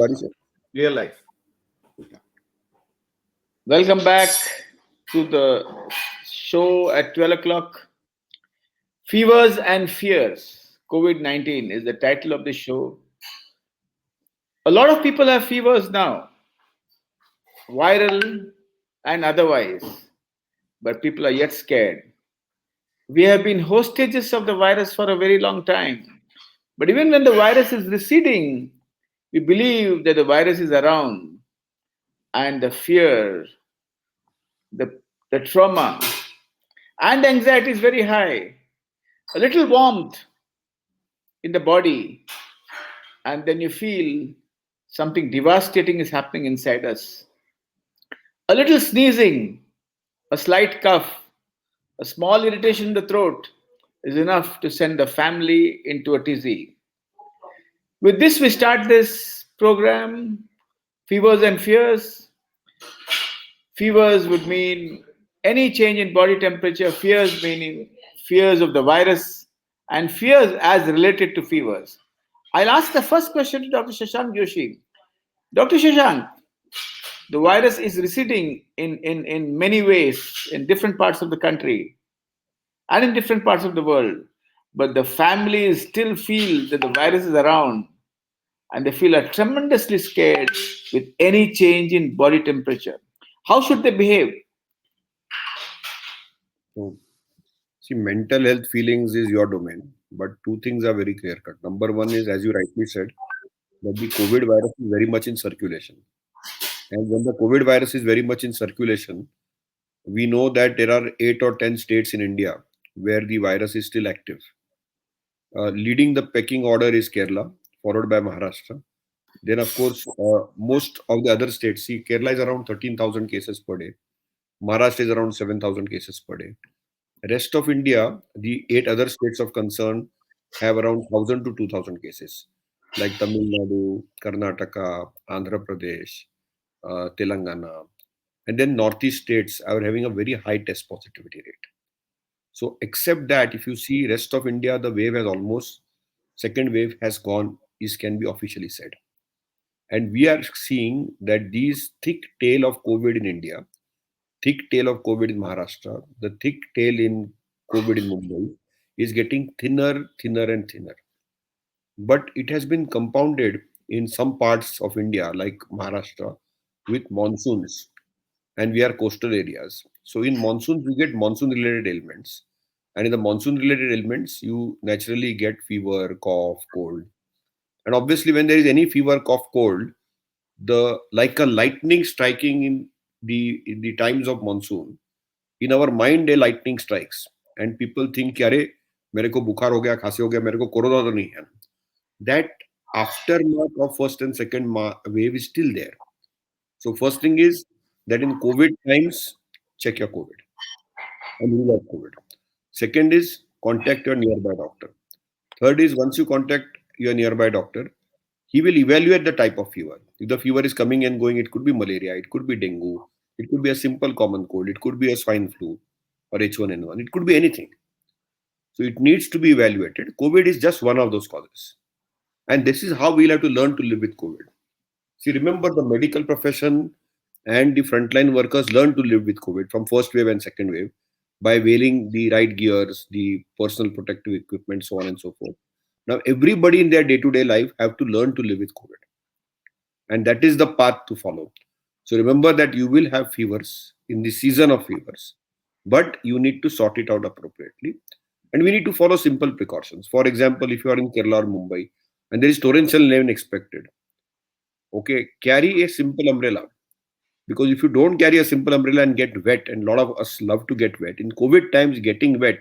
Sorry, sir. Real life. Welcome back to the show at 12 o'clock. Fevers and Fears. COVID 19 is the title of the show. A lot of people have fevers now, viral and otherwise, but people are yet scared. We have been hostages of the virus for a very long time. But even when the virus is receding, we believe that the virus is around, and the fear, the, the trauma, and the anxiety is very high. A little warmth in the body, and then you feel something devastating is happening inside us. A little sneezing, a slight cough, a small irritation in the throat is enough to send the family into a tizzy. With this, we start this program, Fevers and Fears. Fevers would mean any change in body temperature, fears meaning fears of the virus, and fears as related to fevers. I'll ask the first question to Dr. Shashank Joshi. Dr. Shashank, the virus is receding in many ways in different parts of the country and in different parts of the world, but the families still feel that the virus is around and they feel are tremendously scared with any change in body temperature. How should they behave? So, see, mental health feelings is your domain, but two things are very clear cut. Number one is, as you rightly said, that the COVID virus is very much in circulation. And when the COVID virus is very much in circulation, we know that there are 8 or 10 states in India where the virus is still active. Leading the pecking order is Kerala, followed by Maharashtra. Then, of course, most of the other states, see, Kerala is around 13,000 cases per day. Maharashtra is around 7,000 cases per day. Rest of India, the 8 other states of concern have around 1,000 to 2,000 cases, like Tamil Nadu, Karnataka, Andhra Pradesh, Telangana. And then Northeast states are having a very high test positivity rate. So, except that, if you see rest of India, the wave has almost, second wave has gone, is can be officially said. And we are seeing that these thick tail of COVID in India, thick tail of COVID in Maharashtra, the thick tail in COVID in Mumbai is getting thinner, thinner, and thinner. But it has been compounded in some parts of India, like Maharashtra, with monsoons, and we are coastal areas. So in monsoons, we get monsoon-related ailments, and in the monsoon-related ailments, you naturally get fever, cough, cold, and obviously, when there is any fever, cough, cold, the like a lightning striking in the times of monsoon, in our mind a lightning strikes and people think कि अरे मेरे को बुखार हो गया खांसी हो गया मेरे को कोरोना तो नहीं है that aftermath of first and second wave is still there. So first thing is that in COVID times check your COVID and rule out COVID. Second is contact your nearby doctor. Third is once you contact your nearby doctor, he will evaluate the type of fever. If the fever is coming and going, it could be malaria, it could be dengue, it could be a simple common cold, it could be a swine flu or H1N1, it could be anything. So it needs to be evaluated. COVID is just one of those causes. And this is how we'll have to learn to live with COVID. See, remember the medical profession and the frontline workers learned to live with COVID from first wave and second wave by wearing the right gears, the personal protective equipment, so on and so forth. Now, everybody in their day-to-day life have to learn to live with COVID. And that is the path to follow. So remember that you will have fevers in the season of fevers, but you need to sort it out appropriately. And we need to follow simple precautions. For example, if you are in Kerala or Mumbai and there is torrential rain expected, okay, carry a simple umbrella. Because if you don't carry a simple umbrella and get wet, and a lot of us love to get wet, in COVID times, getting wet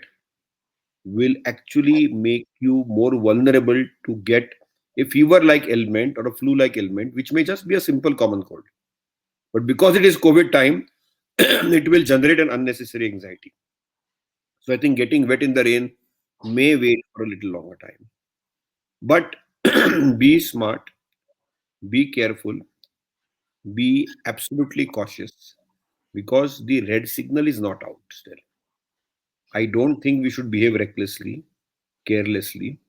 will actually make you more vulnerable to get a fever like ailment or a flu like ailment, which may just be a simple common cold. But because it is COVID time, it will generate an unnecessary anxiety. So I think getting wet in the rain may wait for a little longer time. But be smart, be careful, be absolutely cautious because the red signal is not out still. I don't think we should behave recklessly, carelessly,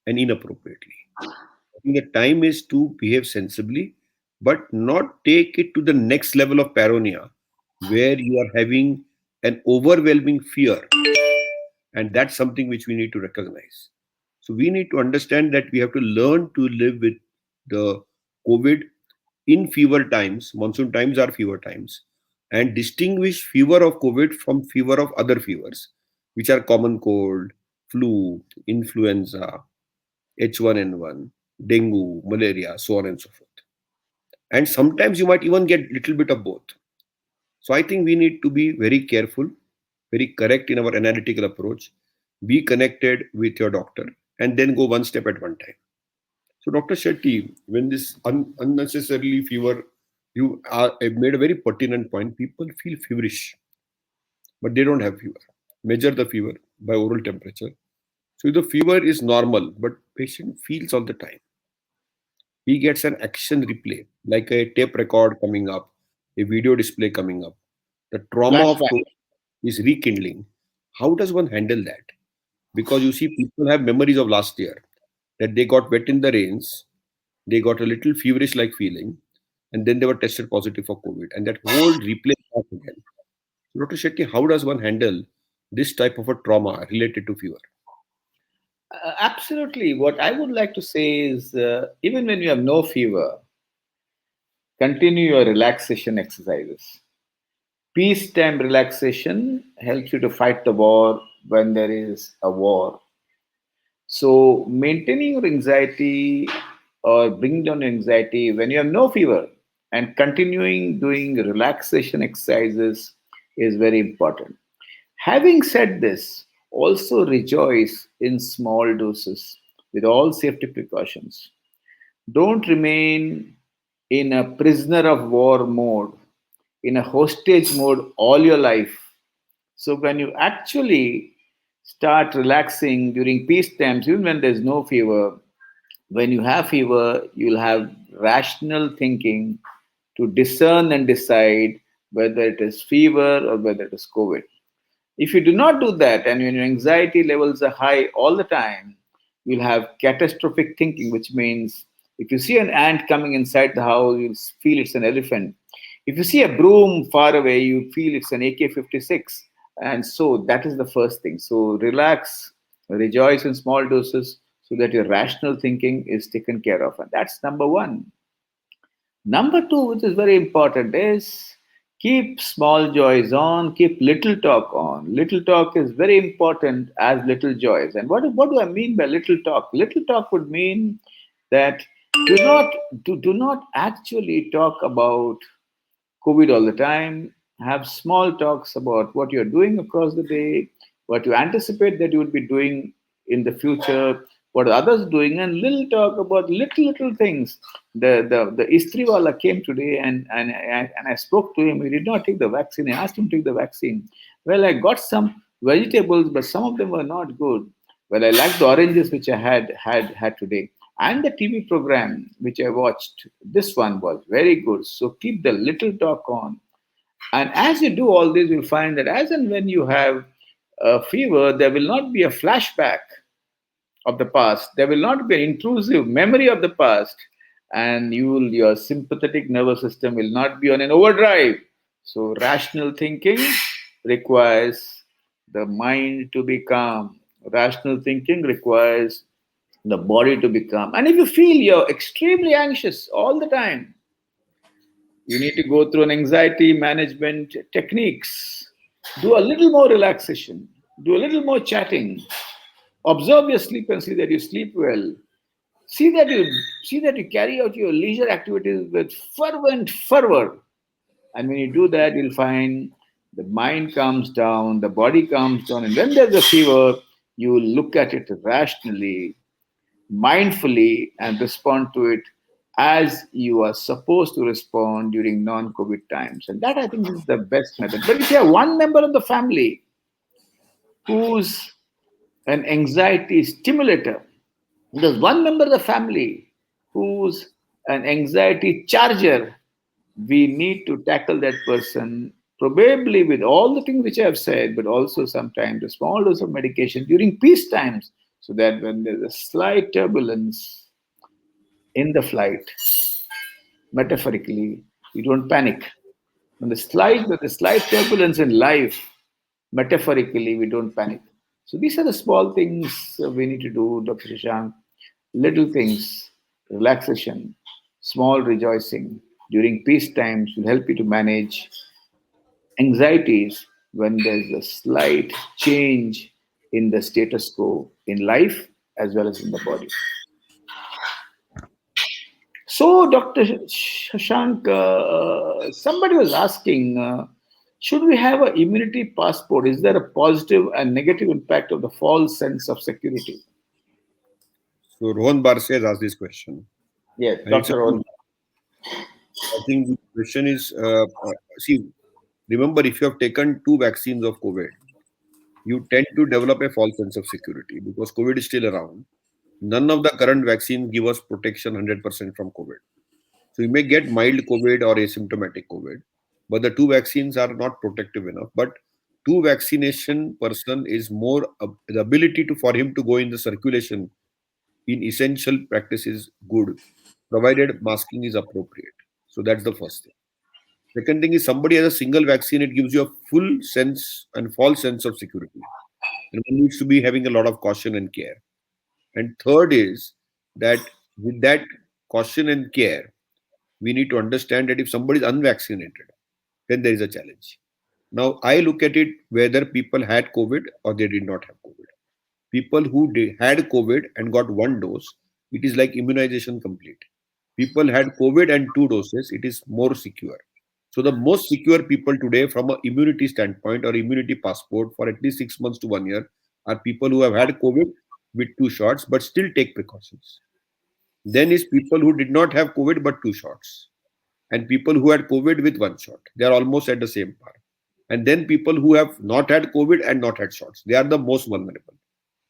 and inappropriately. I think the time is to behave sensibly but not take it to the next level of paranoia where you are having an overwhelming fear. And that's something which we need to recognize. So we need to understand that we have to learn to live with the COVID in fever times. Monsoon times are fever times, and distinguish fever of COVID from fever of other fevers, which are common cold, flu, influenza, H1N1, dengue, malaria, so on and so forth. And sometimes you might even get little bit of both. So I think we need to be very careful, very correct in our analytical approach, be connected with your doctor, and then go one step at one time. So, Dr. Shetty, when this unnecessarily fever, have made a very pertinent point. People feel feverish, but they don't have fever. Measure the fever by oral temperature. So, the fever is normal, but patient feels all the time. He gets an action replay, like a tape record coming up, a video display coming up. The trauma of Flashback. COVID is rekindling. How does one handle that? Because you see, people have memories of last year that they got wet in the rains, they got a little feverish like feeling, and then they were tested positive for COVID. And that whole replay back again. So, Dr. Shetty, how does one handle this type of a trauma related to fever? Absolutely. What I would like to say is even when you have no fever, continue your relaxation exercises. Peacetime relaxation helps you to fight the war when there is a war. So, maintaining your anxiety or bringing down your anxiety when you have no fever and continuing doing relaxation exercises is very important. Having said this, also rejoice in small doses with all safety precautions. Don't remain in a prisoner of war mode, in a hostage mode all your life. So when you actually start relaxing during peace times, even when there's no fever, when you have fever, you'll have rational thinking to discern and decide whether it is fever or whether it is COVID. If you do not do that and when your anxiety levels are high all the time, you'll have catastrophic thinking, which means if you see an ant coming inside the house, you'll feel it's an elephant. If you see a broom far away, you feel it's an AK 56. And so that is the first thing. So relax, rejoice in small doses so that your rational thinking is taken care of. And that's number one. Number two, which is very important, is keep small joys on, keep little talk on. Little talk is very important as little joys. And what do I mean by little talk? Little talk would mean that do not actually talk about COVID all the time. Have small talks about what you're doing across the day, what you anticipate that you would be doing in the future, what others doing, and little talk about little things. The Istriwala came today and I spoke to him. He did not take the vaccine. I asked him to take the vaccine. Well, I got some vegetables, but some of them were not good. Well, I liked the oranges which I had today. And the TV program which I watched, this one was very good. So keep the little talk on. And as you do all this, you'll find that as and when you have a fever, there will not be a flashback of the past. There will not be an intrusive memory of the past. And your sympathetic nervous system will not be on an overdrive. So rational thinking requires the mind to be calm. Rational thinking requires the body to become. And if you feel you're extremely anxious all the time, you need to go through an anxiety management techniques. Do a little more relaxation, do a little more chatting. Observe your sleep and see that you sleep well. See that you carry out your leisure activities with fervent fervor. And when you do that, you'll find the mind calms down, the body calms down, and when there's a fever, you look at it rationally, mindfully and respond to it as you are supposed to respond during non-COVID times. And that I think is the best method. But if you have one member of the family who's an anxiety stimulator, there's one member of the family who's an anxiety charger, we need to tackle that person probably with all the things which I have said, but also sometimes a small dose of medication during peace times, so that when there's a slight turbulence in the flight, Metaphorically, we don't panic. When the slight turbulence in life, metaphorically, we don't panic. So these are the small things we need to do, Dr. Shashank. Little things, relaxation, small rejoicing during peace times will help you to manage anxieties when there's a slight change in the status quo in life as well as in the body. So, Dr. Shashank, somebody was asking, should we have an immunity passport? Is there a positive and negative impact of the false sense of security? So Rohan Barse has asked this question, Yes, and it's a Dr. good. Ron. I think the question is, see, remember, if you have taken two vaccines of COVID, you tend to develop a false sense of security because COVID is still around. None of the current vaccines give us protection 100% from COVID. So you may get mild COVID or asymptomatic COVID, but the two vaccines are not protective enough. But two vaccination person is more the ability to for him to go in the circulation in essential practice is good, provided masking is appropriate. So that's the first thing. Second thing is somebody has a single vaccine, it gives you a full sense and false sense of security. And one needs to be having a lot of caution and care. And third is that with that caution and care, we need to understand that if somebody is unvaccinated, then there is a challenge. Now, I look at it whether people had COVID or they did not have COVID. People who had COVID and got one dose, it is like immunization complete. People had COVID and two doses, it is more secure. So the most secure people today from an immunity standpoint or immunity passport for at least 6 months to 1 year are people who have had COVID with two shots but still take precautions. Then is people who did not have COVID but two shots, and people who had COVID with one shot. They are almost at the same par. And then people who have not had COVID and not had shots. They are the most vulnerable.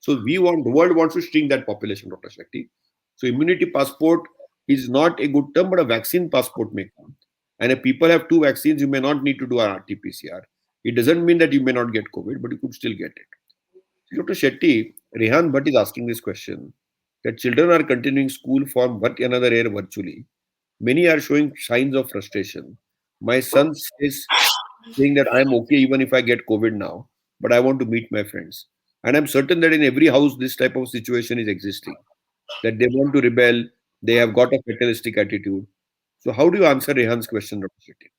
So the world wants to shrink that population, Dr. Shetty. So immunity passport is not a good term, but a vaccine passport may come. And if people have two vaccines, you may not need to do an RT-PCR. It doesn't mean that you may not get COVID, but you could still get it. So Dr. Shetty, Rehan Bhatt is asking this question that children are continuing school for what another year virtually. Many are showing signs of frustration. My son says saying that I'm okay even if I get COVID now, but I want to meet my friends. And I'm certain that in every house this type of situation is existing. That they want to rebel, they have got a fatalistic attitude. So how do you answer Rehan's question, Dr. Shetty?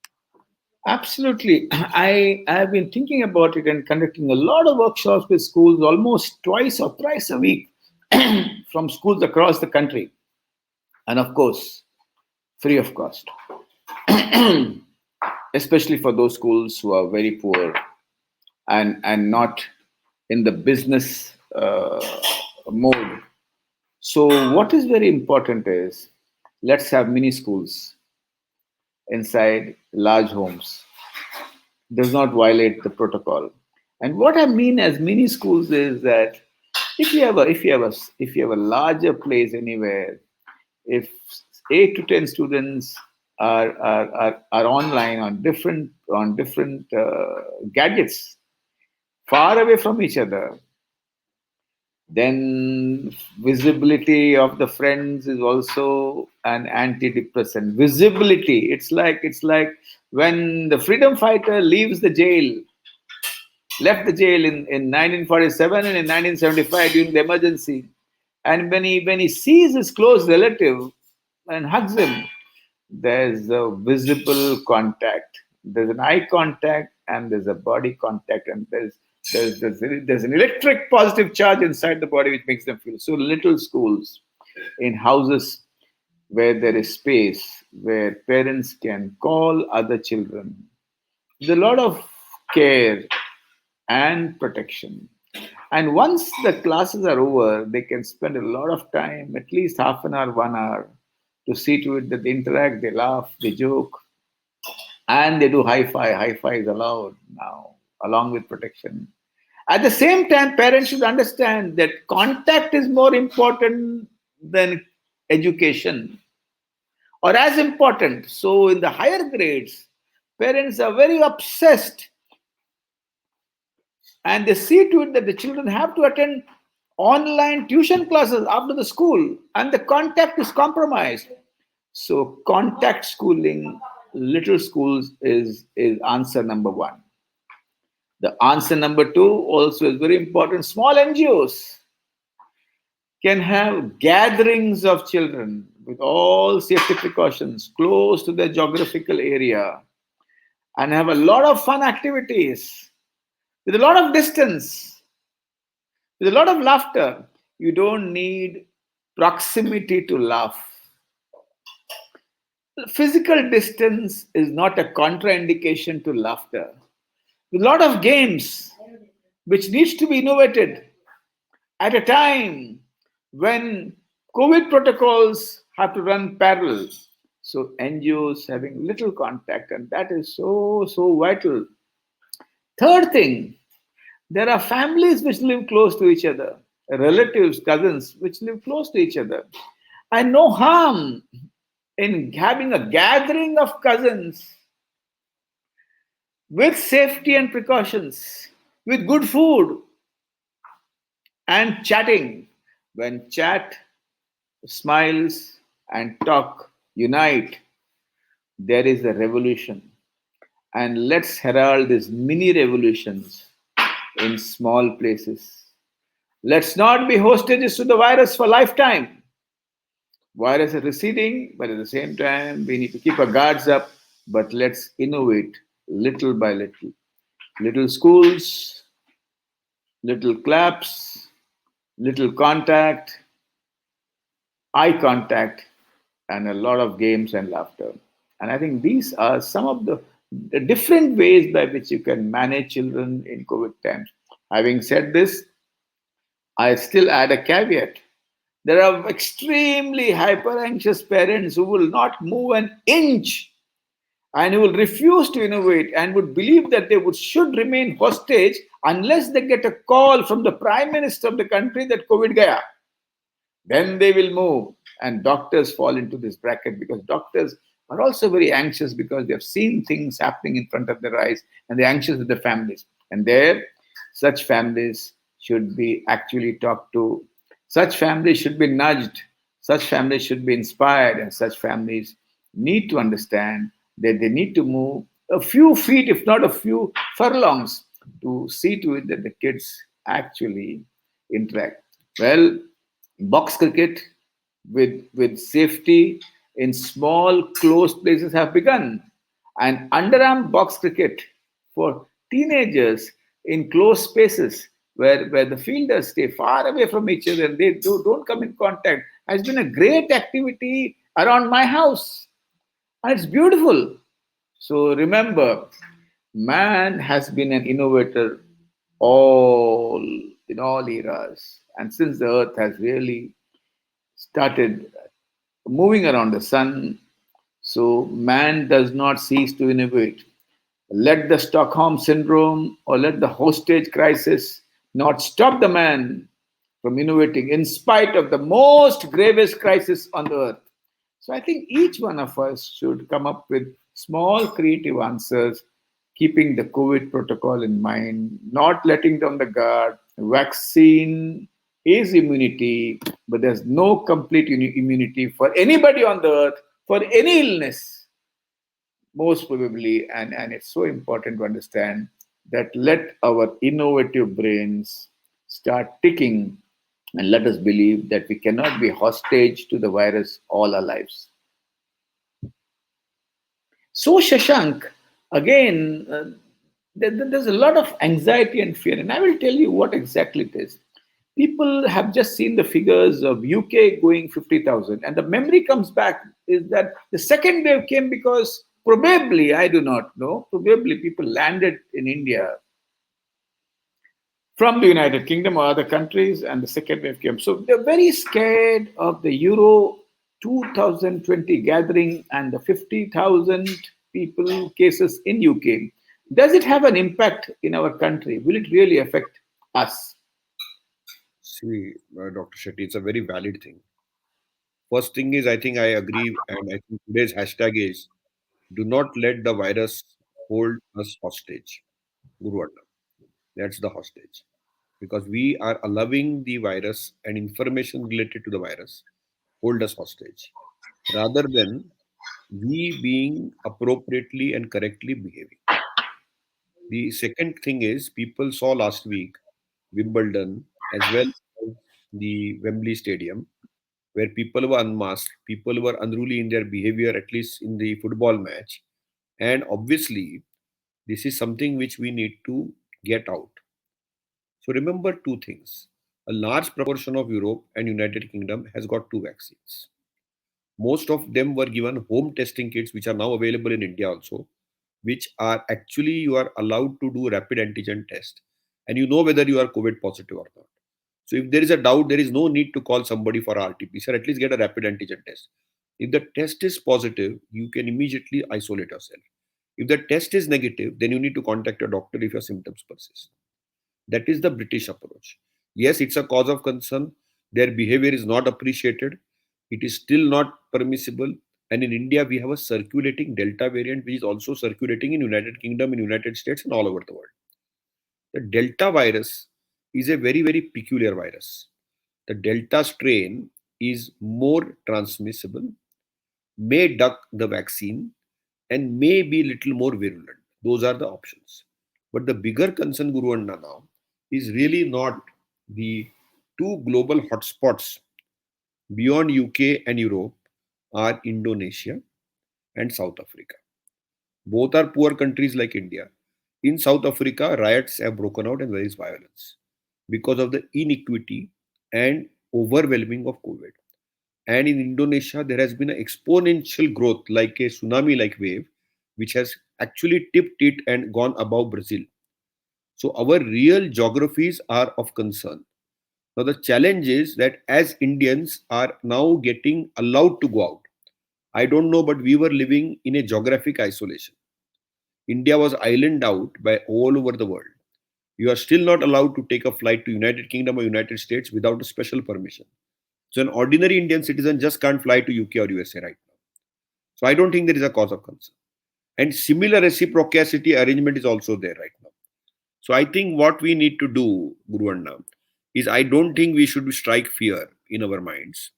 Absolutely. I have been thinking about it and conducting a lot of workshops with schools almost twice or thrice a week from schools across the country. And of course, free of cost, especially for those schools who are very poor and not in the business mode. So, what is very important is let's have mini schools inside large homes. Does not violate the protocol. And what I mean as mini schools is that if you have a larger place anywhere, if 8 to 10 students are online on different gadgets far away from each other, then visibility of the friends is also an antidepressant. Visibility, it's like when the freedom fighter left the jail in 1947 and in 1975 during the emergency, and when he sees his close relative and hugs him, there's a visible contact. There's an eye contact and there's a body contact, and there's an electric positive charge inside the body which makes them feel so. Little schools in houses where there is space, where parents can call other children. There's a lot of care and protection. And once the classes are over, they can spend a lot of time, at least half an hour, 1 hour, to see to it that they interact, they laugh, they joke, and they do high five. High five is allowed now, along with protection. At the same time, parents should understand that contact is more important than education, or as important. So, in the higher grades, parents are very obsessed and they see to it that the children have to attend online tuition classes after the school and the contact is compromised. So contact schooling, little schools is answer number one. The answer number two also is very important. Small NGOs can have gatherings of children with all safety precautions close to their geographical area and have a lot of fun activities with a lot of distance, with a lot of laughter. You don't need proximity to laugh. Physical distance is not a contraindication to laughter. A lot of games which needs to be innovated at a time when COVID protocols have to run parallel. So NGOs having little contact, and that is so vital. Third thing, there are families which live close to each other, relatives, cousins which live close to each other. And no harm in having a gathering of cousins with safety and precautions, with good food and chatting. When chat, smiles, and talk unite, there is a revolution. And let's herald these mini revolutions in small places. Let's not be hostages to the virus for lifetime. Virus is receding, but at the same time, we need to keep our guards up. But let's innovate little by little. Little schools, little claps, little contact, eye contact, and a lot of games and laughter. And I think these are some of the different ways by which you can manage children in COVID times. Having said this, I still add a caveat. There are extremely hyper anxious parents who will not move an inch and who will refuse to innovate and would believe that they should remain hostage unless they get a call from the prime minister of the country that COVID gaya. Then they will move. And doctors fall into this bracket because doctors are also very anxious because they have seen things happening in front of their eyes and they're anxious with the families. And there, such families should be actually talked to. Such families should be nudged. Such families should be inspired. And such families need to understand that they need to move a few feet, if not a few furlongs, to see to it that the kids actually interact. Well, box cricket with safety in small closed places have begun, and underarm box cricket for teenagers in closed spaces where the fielders stay far away from each other and they don't come in contact has been a great activity around my house, and it's beautiful. So remember, man has been an innovator all in all eras, and since the earth has really started moving around the sun, so man does not cease to innovate. Let the Stockholm syndrome or let the hostage crisis not stop the man from innovating in spite of the most gravest crisis on the earth. So I think each one of us should come up with small creative answers, keeping the COVID protocol in mind, not letting down the guard. Vaccine is immunity, but there's no complete immunity for anybody on the earth for any illness, most probably. And it's so important to understand that let our innovative brains start ticking and let us believe that we cannot be hostage to the virus all our lives. So, Shashank, again, there's a lot of anxiety and fear, and I will tell you what exactly it is. People have just seen the figures of UK going 50,000, and the memory comes back is that the second wave came because probably, I do not know, probably people landed in India from the United Kingdom or other countries, and the second wave came. So they're very scared of the Euro 2020 gathering and the 50,000 people cases in UK. Does it have an impact in our country? Will it really affect us? See, Dr. Shetty, it's a very valid thing. First thing is, I think I agree, and I think today's hashtag is do not let the virus hold us hostage. Guru Anna. That's the hostage. Because we are allowing the virus and information related to the virus hold us hostage. rather than we being appropriately and correctly behaving. The second thing is people saw last week Wimbledon as well as the Wembley Stadium, where people were unmasked, people were unruly in their behavior, at least in the football match. And obviously, this is something which we need to get out. So remember two things. A large proportion of Europe and United Kingdom has got two vaccines. Most of them were given home testing kits, which are now available in India also, which are actually you are allowed to do rapid antigen test, and you know whether you are COVID positive or not. So if there is a doubt, there is no need to call somebody for RT-PCR. At least get a rapid antigen test. If the test is positive, you can immediately isolate yourself. If the test is negative, then you need to contact your doctor if your symptoms persist. That is the British approach. Yes, it's a cause of concern. Their behavior is not appreciated. It is still not permissible. And in India, we have a circulating Delta variant, which is also circulating in United Kingdom, in United States, and all over the world. The Delta virus is a very, very peculiar virus. The Delta strain is more transmissible, may duck the vaccine, and may be little more virulent. Those are the options. But the bigger concern, Guru Anna, now is really not the two global hotspots beyond UK and Europe are Indonesia and South Africa. Both are poor countries like India. In South Africa, riots have broken out and there is violence because of the inequity and overwhelming of COVID. And in Indonesia, there has been an exponential growth, like a tsunami like wave, which has actually tipped it and gone above Brazil. So, our real geographies are of concern. Now, the challenge is that as Indians are now getting allowed to go out, I don't know, but we were living in a geographic isolation. India was island out by all over the world. You are still not allowed to take a flight to United Kingdom or United States without a special permission. So an ordinary Indian citizen just can't fly to UK or USA right now. So I don't think there is a cause of concern. And similar reciprocity arrangement is also there right now. So I think what we need to do, Guru Anna, is I don't think we should strike fear in our minds.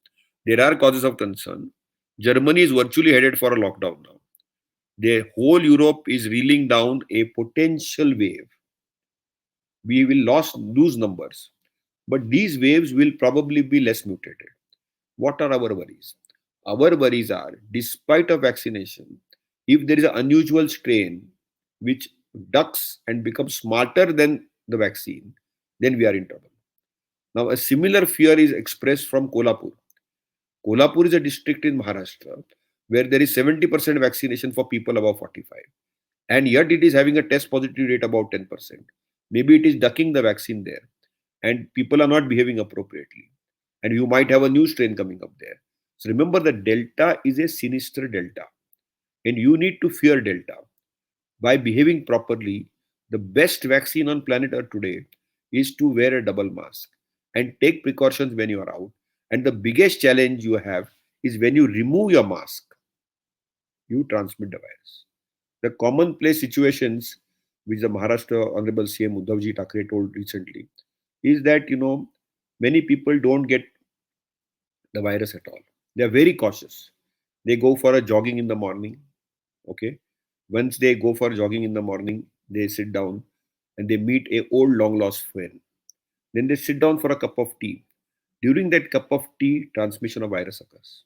There are causes of concern. Germany is virtually headed for a lockdown now. The whole Europe is reeling down a potential wave. We will lose numbers, but these waves will probably be less mutated. What are our worries? Our worries are, despite of vaccination, if there is an unusual strain which ducks and becomes smarter than the vaccine, then we are in trouble. Now, a similar fear is expressed from Kolhapur. Kolhapur is a district in Maharashtra where there is 70% vaccination for people above 45. And yet it is having a test positivity rate about 10%. Maybe it is ducking the vaccine there and people are not behaving appropriately. And you might have a new strain coming up there. So remember that Delta is a sinister Delta and you need to fear Delta. By behaving properly, the best vaccine on planet Earth today is to wear a double mask and take precautions when you are out. And the biggest challenge you have is when you remove your mask, you transmit the virus. The commonplace situations which the Maharashtra Honorable CM Uddhavji Thackeray told recently is that many people don't get the virus at all. They are very cautious. They go for a jogging in the morning. Okay, once they go for jogging in the morning, they sit down and they meet a old long lost friend. Then they sit down for a cup of tea. During that cup of tea, transmission of virus occurs.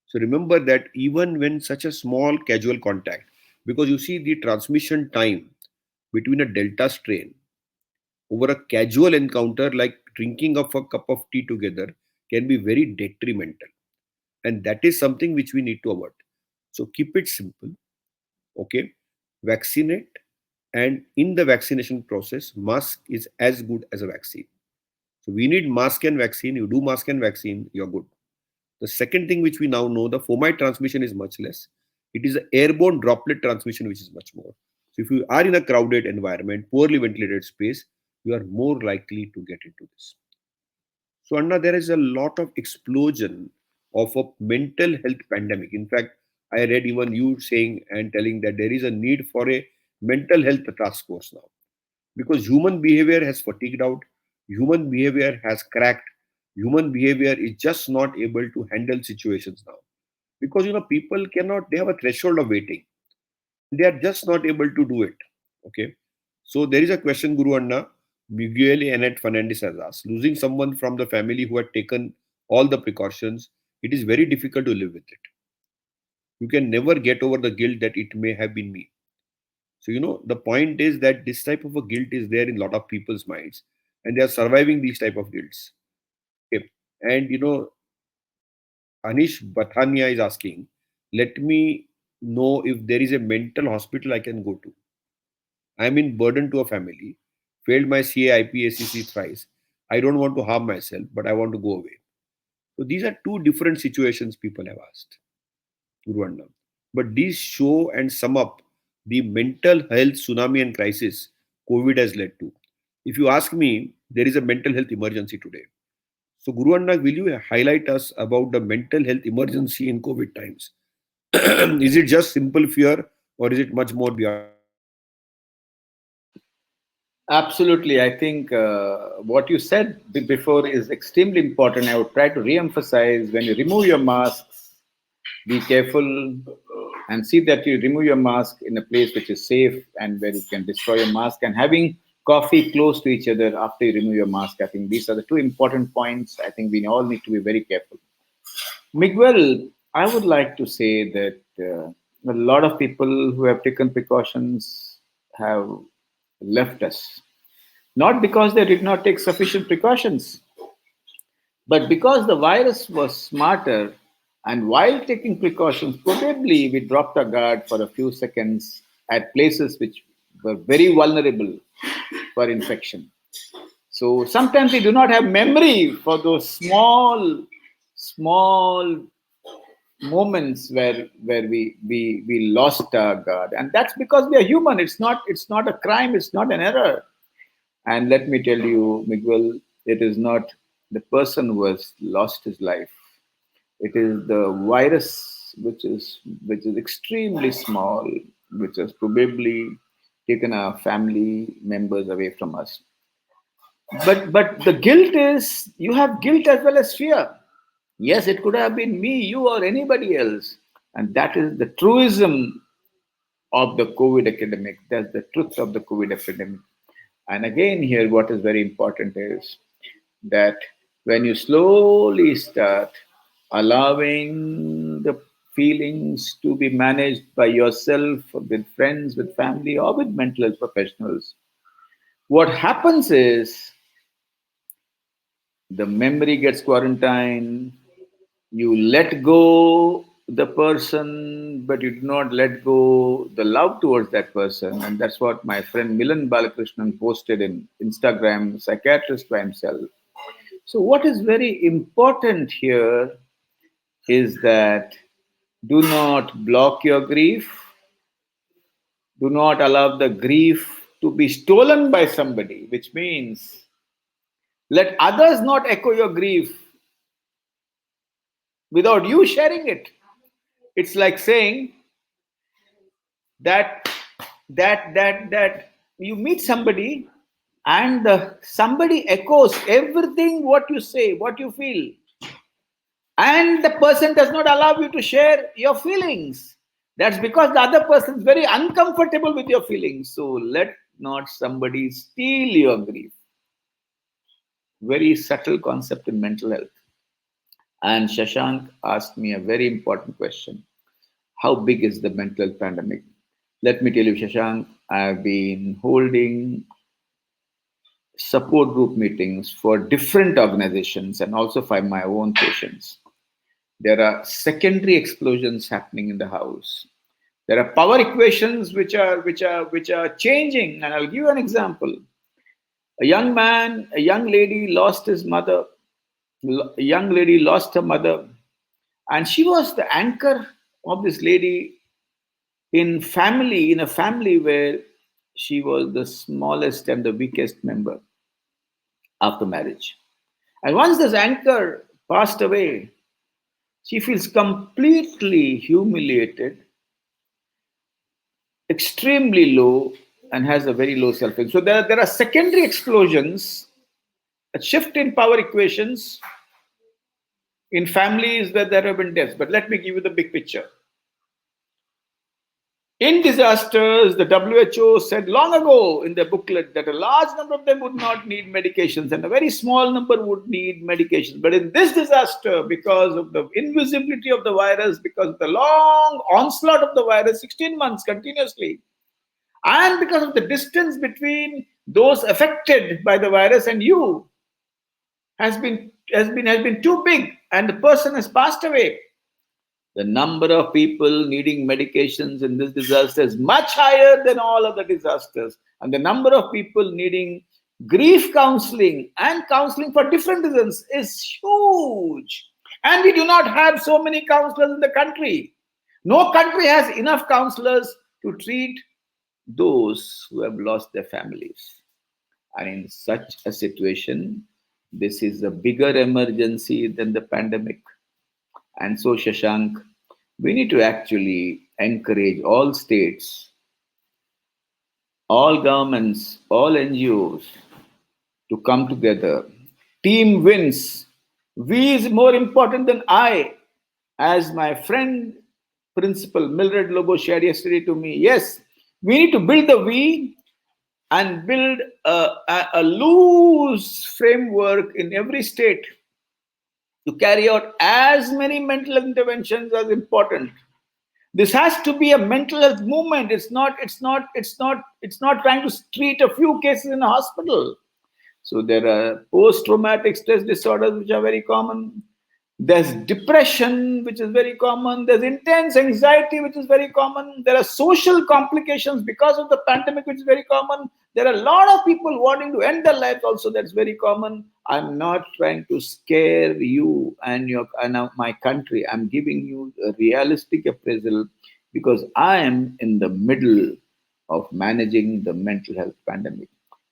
So remember that even when such a small casual contact, because you see the transmission time between a delta strain over a casual encounter like drinking of a cup of tea together can be very detrimental. And that is something which we need to avoid. So keep it simple, okay? Vaccinate, and in the vaccination process, mask is as good as a vaccine. So we need mask and vaccine. You do mask and vaccine, you're good. The second thing which we now know, the fomite transmission is much less. It is the airborne droplet transmission which is much more. So if you are in a crowded environment, poorly ventilated space, you are more likely to get into this. So Anna, there is a lot of explosion of a mental health pandemic. In fact, I read even you saying and telling that there is a need for a mental health task force now because human behavior has fatigued out, human behavior has cracked, human behavior is just not able to handle situations now. because people cannot, they have a threshold of waiting, they are just not able to do it. Okay. So there is a question, Guru Anna. Miguel Annette Fernandez has asked, losing someone from the family who had taken all the precautions, it is very difficult to live with it. You can never get over the guilt that it may have been me. So the point is that this type of a guilt is there in a lot of people's minds, and they are surviving these type of guilts. Okay. And Anish Bathania is asking, let me know if there is a mental hospital I can go to. I am in burden to a family, failed my CA, IPACC thrice. I don't want to harm myself, but I want to go away. So these are two different situations people have asked, Guru. But these show and sum up the mental health tsunami and crisis COVID has led to. If you ask me, there is a mental health emergency today. So, Guru Anna, will you highlight us about the mental health emergency in COVID times? Is it just simple fear, or is it much more beyond that? Absolutely. I think what you said before is extremely important. I would try to re-emphasize: when you remove your masks, be careful and see that you remove your mask in a place which is safe and where you can destroy your mask, and having coffee close to each other after you remove your mask. I think these are the two important points. I think we all need to be very careful. Miguel, I would like to say that a lot of people who have taken precautions have left us. Not because they did not take sufficient precautions, but because the virus was smarter, and while taking precautions, probably we dropped our guard for a few seconds at places which were very vulnerable for infection. So sometimes we do not have memory for those small moments where we lost our guard, and that's because we are human. It's not a crime. It's not an error. And let me tell you, Miguel, it is not the person who has lost his life. It is the virus which is extremely small, which has probably taken our family members away from us. But the guilt is, you have guilt as well as fear. Yes, it could have been me, you, or anybody else. And that is the truism of the COVID epidemic. That's the truth of the COVID epidemic. And again, here, what is very important is that when you slowly start allowing the feelings to be managed by yourself, with friends, with family, or with mental health professionals, what happens is the memory gets quarantined. You let go the person, but you do not let go the love towards that person. And that's what my friend Milan Balakrishnan posted in Instagram, psychiatrist by himself. So, what is very important here is that do not block your grief, do not allow the grief to be stolen by somebody, which means let others not echo your grief without you sharing it. It's like saying that that you meet somebody, and somebody echoes everything what you say, what you feel, and the person does not allow you to share your feelings. That's because the other person is very uncomfortable with your feelings. So let not somebody steal your grief. Very subtle concept in mental health. And Shashank asked me a very important question: how big is the mental health pandemic? Let me tell you, Shashank, I've been holding support group meetings for different organizations and also for my own patients. There are secondary explosions happening in the house. There are power equations which are changing. And I'll give you an example. A young man, a young lady lost his mother. A young lady lost her mother, and she was the anchor of this lady in a family where she was the smallest and the weakest member after marriage. And once this anchor passed away, she feels completely humiliated, extremely low, and has a very low self-esteem. So there are secondary explosions, a shift in power equations, in families where there have been deaths. But let me give you the big picture. In disasters, the WHO said long ago in their booklet that a large number of them would not need medications and a very small number would need medications. But in this disaster, because of the invisibility of the virus, because of the long onslaught of the virus, 16 months continuously, and because of the distance between those affected by the virus and you has been too big, and the person has passed away. The number of people needing medications in this disaster is much higher than all other disasters. And the number of people needing grief counseling and counseling for different reasons is huge. And we do not have so many counselors in the country. No country has enough counselors to treat those who have lost their families. And in such a situation, this is a bigger emergency than the pandemic. And so, Shashank, we need to actually encourage all states, all governments, all NGOs to come together. Team wins. We is more important than I. As my friend, Principal Mildred Lobo shared yesterday to me, yes, we need to build the we and build a loose framework in every state to carry out as many mental health interventions as important. This has to be a mental health movement. It's not trying to treat a few cases in a hospital. So there are post-traumatic stress disorders which are very common. There's depression, which is very common. There's intense anxiety, which is very common. There are social complications because of the pandemic, which is very common. There are a lot of people wanting to end their lives also. That's very common. I'm not trying to scare you and my country. I'm giving you a realistic appraisal because I am in the middle of managing the mental health pandemic.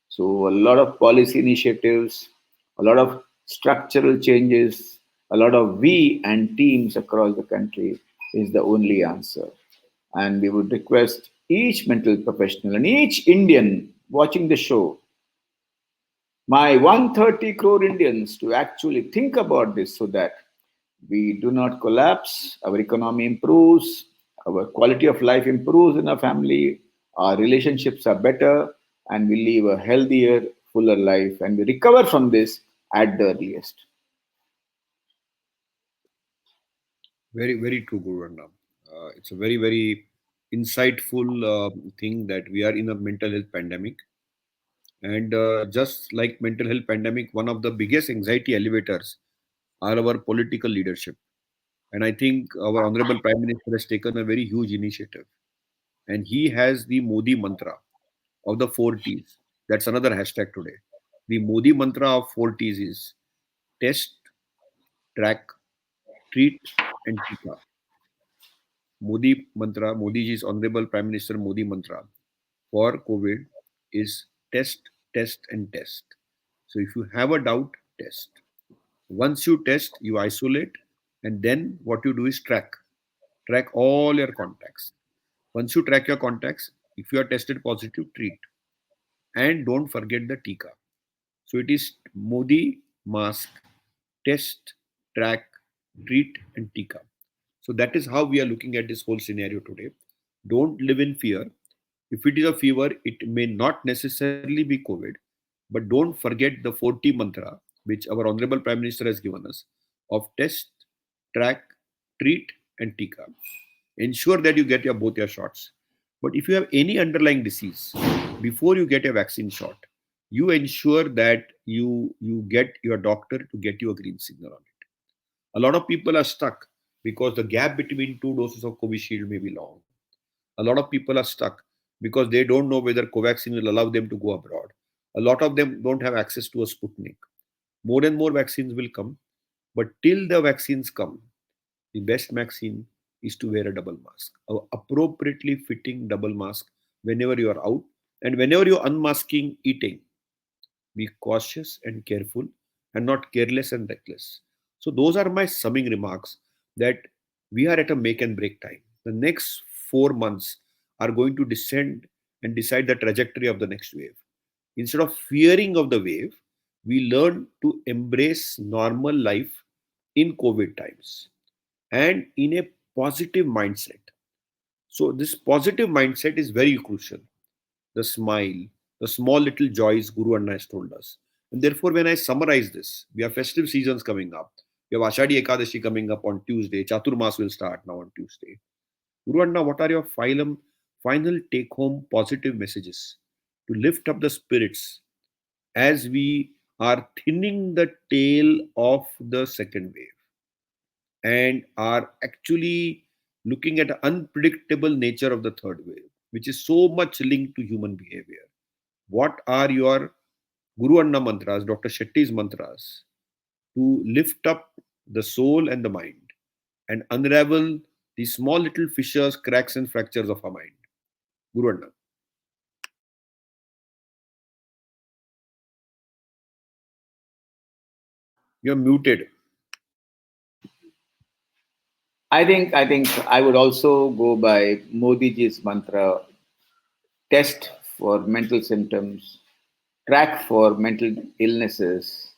So a lot of policy initiatives, a lot of structural changes, a lot of we and teams across the country is the only answer. And we would request each mental professional and each Indian watching the show, my 130 crore Indians, to actually think about this so that we do not collapse, our economy improves, our quality of life improves in our family, our relationships are better, and we live a healthier, fuller life, and we recover from this at the earliest. Very, very true, Guruvanda. It's a very, very insightful thing that we are in a mental health pandemic. And just like mental health pandemic, one of the biggest anxiety elevators are our political leadership. And I think our Honorable Prime Minister has taken a very huge initiative. And he has the Modi mantra of the four T's. That's another hashtag today. The Modi mantra of four T's is test, track, treat, and tika. Modi mantra, Modi ji's Honorable Prime Minister Modi mantra for COVID is test, test, and test. So if you have a doubt, test. Once you test, you isolate, and then what you do is track. Track all your contacts. Once you track your contacts, if you are tested positive, treat. And don't forget the Tika. So it is Modi, mask, test, track, treat, and Tika. So that is how we are looking at this whole scenario today. Don't live in fear. If it is a fever, it may not necessarily be COVID, but don't forget the 40 mantra, which our Honorable Prime Minister has given us, of test, track, treat, and Tika. Ensure that you get both your shots. But if you have any underlying disease, before you get a vaccine shot, you ensure that you get your doctor to get you a green signal on it. A lot of people are stuck because the gap between two doses of Covishield may be long. A lot of people are stuck because they don't know whether Covaxin will allow them to go abroad. A lot of them don't have access to a Sputnik. More and more vaccines will come, but till the vaccines come, the best vaccine is to wear a double mask, a appropriately fitting double mask whenever you are out and whenever you're unmasking eating. Be cautious and careful and not careless and reckless. So, those are my summing remarks that we are at a make and break time. The next 4 months are going to descend and decide the trajectory of the next wave. Instead of fearing of the wave, we learn to embrace normal life in COVID times and in a positive mindset. So, this positive mindset is very crucial. The smile, the small little joys Guru Anna has told us. And therefore, when I summarize this, we have festive seasons coming up. We have Ashadi Ekadashi coming up on Tuesday. Chaturmas will start now on Tuesday. Guru Anna, what are your final take home positive messages to lift up the spirits as we are thinning the tail of the second wave and are actually looking at the unpredictable nature of the third wave, which is so much linked to human behavior? What are your Guru Anna mantras, Dr. Shetty's mantras, to lift up the soul and the mind and unravel these small little fissures, cracks, and fractures of our mind? Guru Anna. You're muted. I think I would also go by Modi ji's mantra: test for mental symptoms, track for mental illnesses,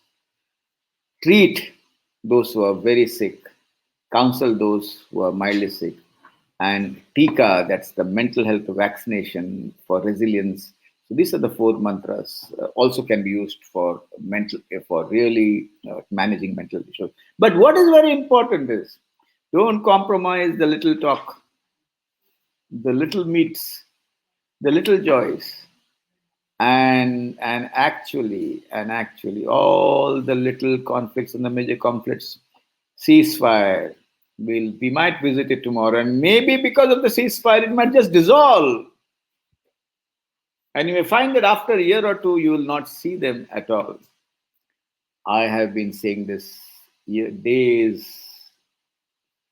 treat those who are very sick, counsel those who are mildly sick, and Tika, that's the mental health vaccination for resilience. So these are the four mantras. Also can be used for for really managing mental issues. But what is very important is don't compromise the little talk, the little meets, the little joys, and actually all the little conflicts and the major conflicts, ceasefire. We might visit it tomorrow, and maybe because of the ceasefire it might just dissolve, and you may find that after a year or two you will not see them at all. I have been saying this days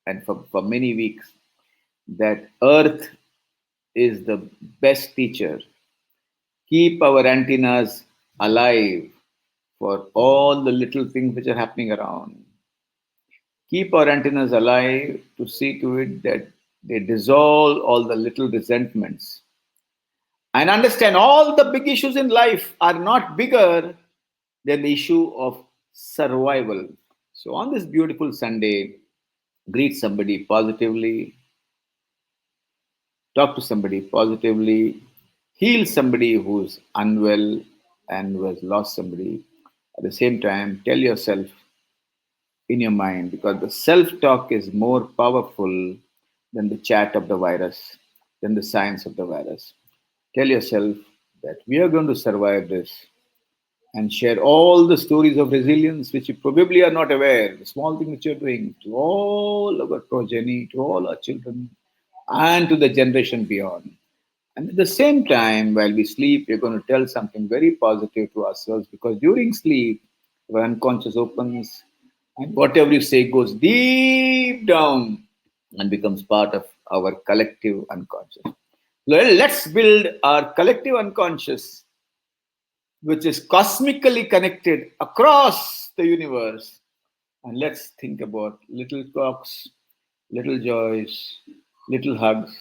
and for many weeks, that earth is the best teacher. Keep our antennas alive for all the little things which are happening around. Keep our antennas alive to see to it that they dissolve all the little resentments. And understand all the big issues in life are not bigger than the issue of survival. So, on this beautiful Sunday, greet somebody positively, talk to somebody positively, heal somebody who's unwell and who has lost somebody. At the same time, tell yourself in your mind, because the self talk is more powerful than the chat of the virus, than the science of the virus. Tell yourself that we are going to survive this, and share all the stories of resilience which you probably are not aware, the small things which you're doing, to all our progeny, to all our children, and to the generation beyond. And at the same time, while we sleep, we're going to tell something very positive to ourselves, because during sleep, our unconscious opens, and whatever you say goes deep down and becomes part of our collective unconscious. Well, let's build our collective unconscious, which is cosmically connected across the universe. And let's think about little talks, little joys, little hugs,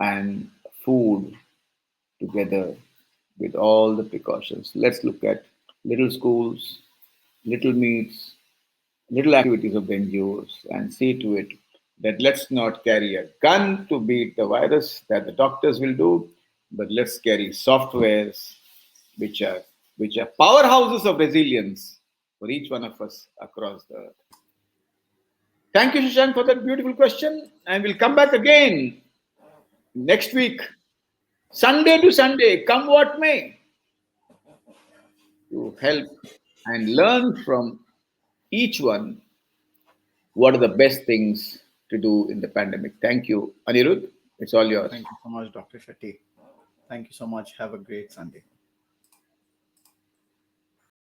and food together with all the precautions. Let's look at little schools, little meets, little activities of the NGOs, and see to it that let's not carry a gun to beat the virus that the doctors will do, but let's carry softwares which are which are powerhouses of resilience for each one of us across the earth. Thank you, Shashank, for that beautiful question, and we'll come back again next week, Sunday to Sunday, come what may, to help and learn from each one what are the best things to do in the pandemic. Thank you, Anirudh. It's all yours. Thank you so much, Dr. Shetty. Thank you so much. Have a great Sunday.